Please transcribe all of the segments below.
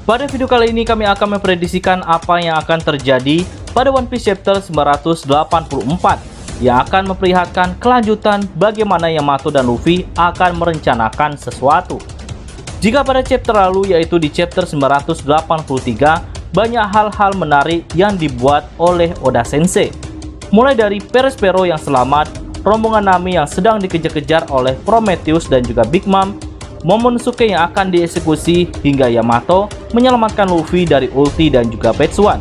Pada video kali ini kami akan memprediksikan apa yang akan terjadi pada One Piece chapter 984 yang akan memperlihatkan kelanjutan bagaimana Yamato dan Luffy akan merencanakan sesuatu. Jika pada chapter lalu, yaitu di chapter 983, banyak hal-hal menarik yang dibuat oleh Oda Sensei. Mulai dari Perospero yang selamat, rombongan Nami yang sedang dikejar-kejar oleh Prometheus dan juga Big Mom, Momonosuke yang akan dieksekusi, hingga Yamato menyelamatkan Luffy dari ulti dan juga Page One.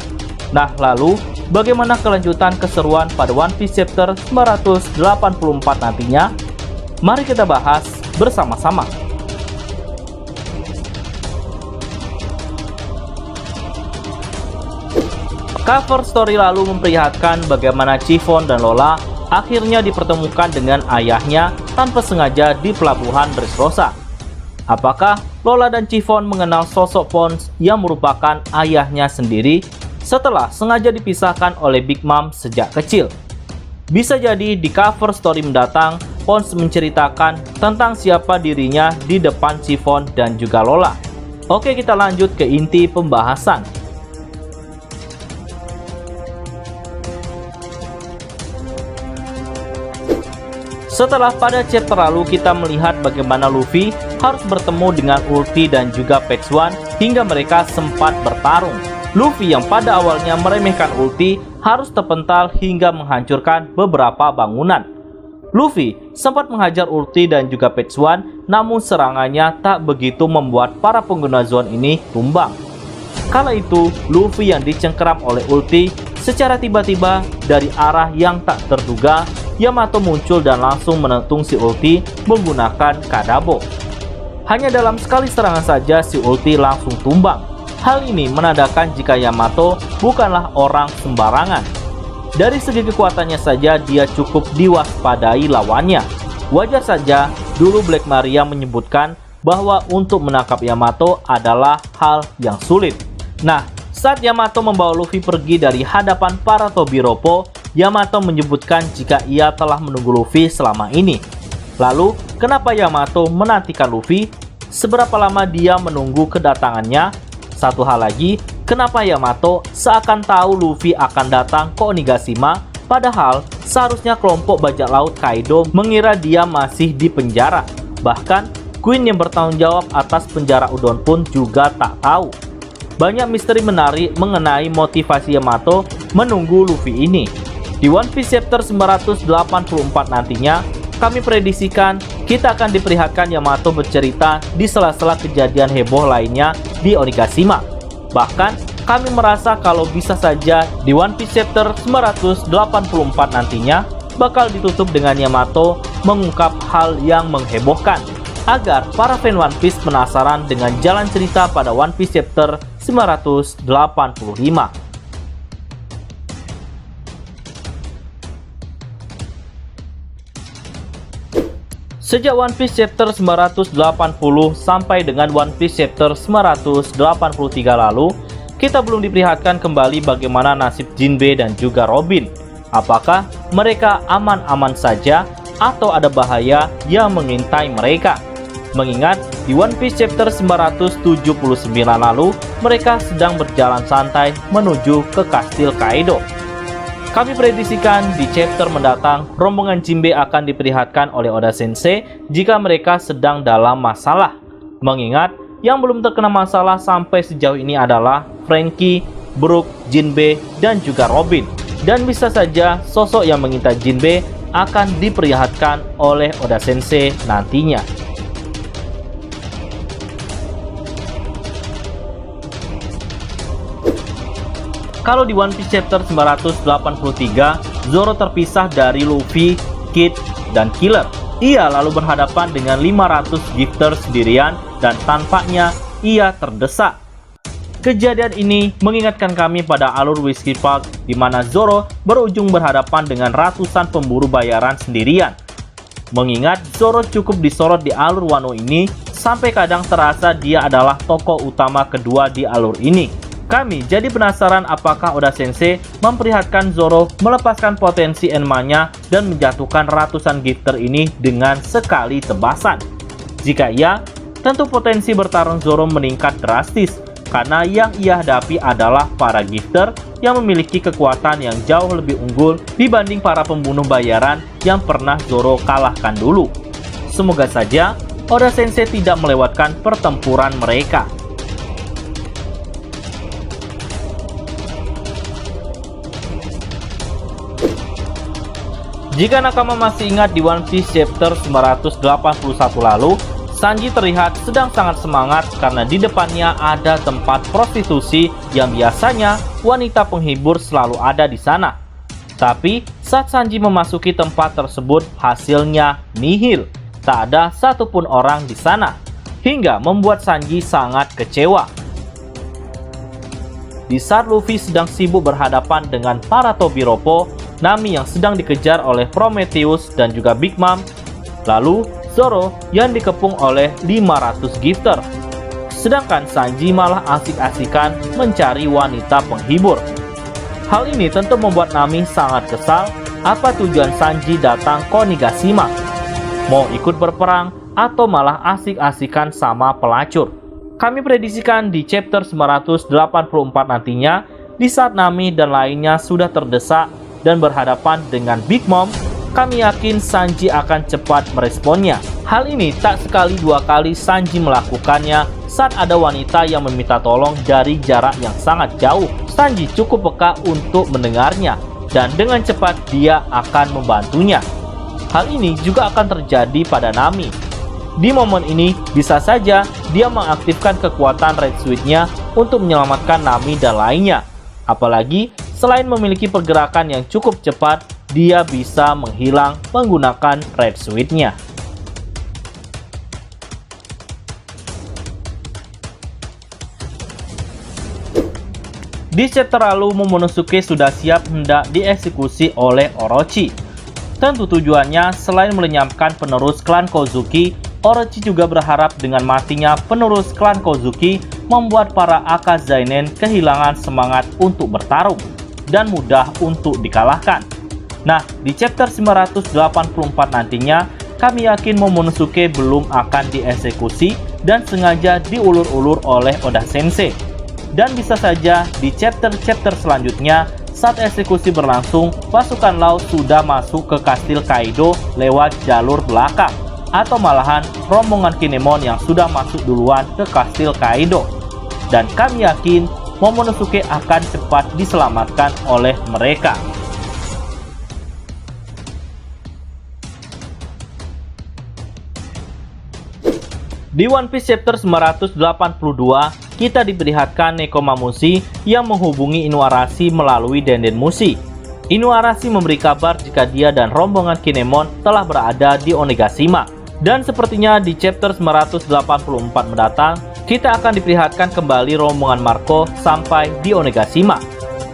Nah, lalu bagaimana kelanjutan keseruan pada One Piece chapter 984 nantinya? Mari kita bahas bersama-sama. Cover story lalu memperlihatkan bagaimana Chiffon dan Lola akhirnya dipertemukan dengan ayahnya tanpa sengaja di pelabuhan Dressrosa. Apakah Lola dan Chiffon mengenal sosok Pons yang merupakan ayahnya sendiri setelah sengaja dipisahkan oleh Big Mom sejak kecil? Bisa jadi di cover story mendatang, Pons menceritakan tentang siapa dirinya di depan Chiffon dan juga Lola. Oke, kita lanjut ke inti pembahasan. Setelah pada chapter lalu kita melihat bagaimana Luffy harus bertemu dengan ulti dan juga Page One hingga mereka sempat bertarung. Luffy yang pada awalnya meremehkan ulti harus terpental hingga menghancurkan beberapa bangunan. Luffy sempat menghajar ulti dan juga Page One, namun serangannya tak begitu membuat para pengguna zone ini tumbang. Kala itu Luffy yang dicengkeram oleh ulti, secara tiba-tiba dari arah yang tak terduga Yamato muncul dan langsung menentung si ulti menggunakan Kadabo. Hanya dalam sekali serangan saja si ulti langsung tumbang. Hal ini menandakan jika Yamato bukanlah orang sembarangan. Dari segi kekuatannya saja dia cukup diwaspadai lawannya. Wajar saja dulu Black Maria menyebutkan bahwa untuk menangkap Yamato adalah hal yang sulit. Nah, saat Yamato membawa Luffy pergi dari hadapan para Tobiropo, Yamato menyebutkan jika ia telah menunggu Luffy selama ini. Lalu, kenapa Yamato menantikan Luffy? Seberapa lama dia menunggu kedatangannya? Satu hal lagi, kenapa Yamato seakan tahu Luffy akan datang ke Onigashima, padahal seharusnya kelompok bajak laut Kaido mengira dia masih di penjara. Bahkan, Queen yang bertanggung jawab atas penjara Udon pun juga tak tahu. Banyak misteri menarik mengenai motivasi Yamato menunggu Luffy ini. Di One Piece chapter 984 nantinya, kami prediksikan kita akan diperlihatkan Yamato bercerita di sela-sela kejadian heboh lainnya di Onigashima. Bahkan, kami merasa kalau bisa saja di One Piece chapter 984 nantinya bakal ditutup dengan Yamato mengungkap hal yang menghebohkan, agar para fan One Piece penasaran dengan jalan cerita pada One Piece chapter 985. Sejak One Piece chapter 980 sampai dengan One Piece chapter 983 lalu, kita belum diperlihatkan kembali bagaimana nasib Jinbe dan juga Robin. Apakah mereka aman-aman saja atau ada bahaya yang mengintai mereka? Mengingat di One Piece chapter 979 lalu, mereka sedang berjalan santai menuju ke kastil Kaido. Kami prediksikan di chapter mendatang, rombongan Jinbe akan diperlihatkan oleh Oda Sensei jika mereka sedang dalam masalah. Mengingat yang belum terkena masalah sampai sejauh ini adalah Franky, Brook, Jinbe, dan juga Robin. Dan bisa saja sosok yang mengintai Jinbe akan diperlihatkan oleh Oda Sensei nantinya. Kalau di One Piece chapter 983, Zoro terpisah dari Luffy, Kid, dan Killer. Ia lalu berhadapan dengan 500 Gifter sendirian dan tampaknya ia terdesak. Kejadian ini mengingatkan kami pada alur Whiskey Park di mana Zoro berujung berhadapan dengan ratusan pemburu bayaran sendirian. Mengingat Zoro cukup disorot di alur Wano ini, sampai kadang terasa dia adalah tokoh utama kedua di alur ini. Kami jadi penasaran apakah Oda Sensei memperlihatkan Zoro melepaskan potensi Enma-nya dan menjatuhkan ratusan Gifter ini dengan sekali tebasan. Jika iya, tentu potensi bertarung Zoro meningkat drastis. karena yang ia hadapi adalah para gifter yang memiliki kekuatan yang jauh lebih unggul dibanding para pembunuh bayaran yang pernah Zoro kalahkan dulu. Semoga saja Oda Sensei tidak melewatkan pertempuran mereka. Jika nakama masih ingat di One Piece chapter 981 lalu, Sanji terlihat sedang sangat semangat karena di depannya ada tempat prostitusi yang biasanya wanita penghibur selalu ada di sana. Tapi saat Sanji memasuki tempat tersebut, hasilnya nihil. Tak ada satupun orang di sana, hingga membuat Sanji sangat kecewa. Di saat Luffy sedang sibuk berhadapan dengan para Tobiropo, Nami yang sedang dikejar oleh Prometheus dan juga Big Mom, lalu Zoro yang dikepung oleh 500 gifter. Sedangkan Sanji malah asik-asikan mencari wanita penghibur. Hal ini tentu membuat Nami sangat kesal. Apa tujuan Sanji datang ke Onigashima? Mau ikut berperang atau malah asik-asikan sama pelacur? Kami prediksikan di chapter 984 nantinya, di saat Nami dan lainnya sudah terdesak dan berhadapan dengan Big Mom, kami yakin Sanji akan cepat meresponnya. Hal ini tak sekali dua kali Sanji melakukannya saat ada wanita yang meminta tolong dari jarak yang sangat jauh. Sanji cukup peka untuk mendengarnya, dan dengan cepat dia akan membantunya. Hal ini juga akan terjadi pada Nami. Di momen ini, bisa saja dia mengaktifkan kekuatan Red Switch-nya untuk menyelamatkan Nami dan lainnya. Apalagi, selain memiliki pergerakan yang cukup cepat, dia bisa menghilang menggunakan Red Switch-nya. Di chapter lalu, Momonosuke sudah siap hendak dieksekusi oleh Orochi. Tentu tujuannya selain melenyapkan penerus klan Kozuki, Orochi juga berharap dengan matinya penerus klan Kozuki membuat para Akazainen kehilangan semangat untuk bertarung dan mudah untuk dikalahkan. Nah, di chapter 984 nantinya, kami yakin Momonosuke belum akan dieksekusi dan sengaja diulur-ulur oleh Oda Sensei. Dan bisa saja di chapter-chapter selanjutnya, saat eksekusi berlangsung, pasukan laut sudah masuk ke kastil Kaido lewat jalur belakang, atau malahan rombongan Kinemon yang sudah masuk duluan ke kastil Kaido. Dan kami yakin Momonosuke akan cepat diselamatkan oleh mereka. Di One Piece chapter 982, kita diperlihatkan Nekomamushi yang menghubungi Inuarashi melalui Denden Mushi. Inuarashi memberi kabar jika dia dan rombongan Kinemon telah berada di Onigashima. Dan sepertinya di chapter 984 mendatang, kita akan diperlihatkan kembali rombongan Marco sampai di Onigashima.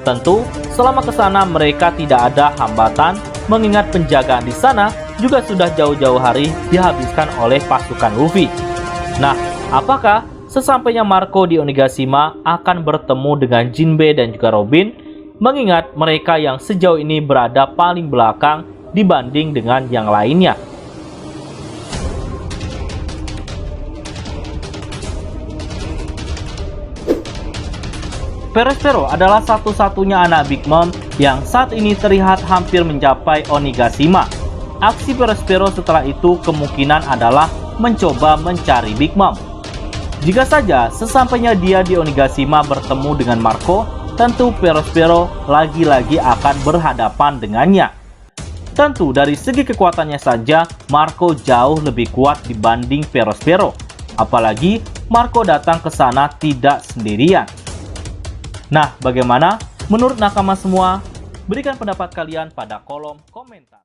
Tentu, selama ke sana mereka tidak ada hambatan, mengingat penjagaan di sana juga sudah jauh-jauh hari dihabiskan oleh pasukan Luffy. Nah, apakah sesampainya Marco di Onigashima akan bertemu dengan Jinbe dan juga Robin, mengingat mereka yang sejauh ini berada paling belakang dibanding dengan yang lainnya? Perospero adalah satu-satunya anak Big Mom yang saat ini terlihat hampir mencapai Onigashima. Aksi Perospero setelah itu kemungkinan adalah mencoba mencari Big Mom. Jika saja sesampainya dia di Onigashima bertemu dengan Marco, tentu Perospero lagi-lagi akan berhadapan dengannya. Tentu dari segi kekuatannya saja, Marco jauh lebih kuat dibanding Perospero. Apalagi Marco datang ke sana tidak sendirian. Nah, bagaimana menurut nakama semua? Berikan pendapat kalian pada kolom komentar.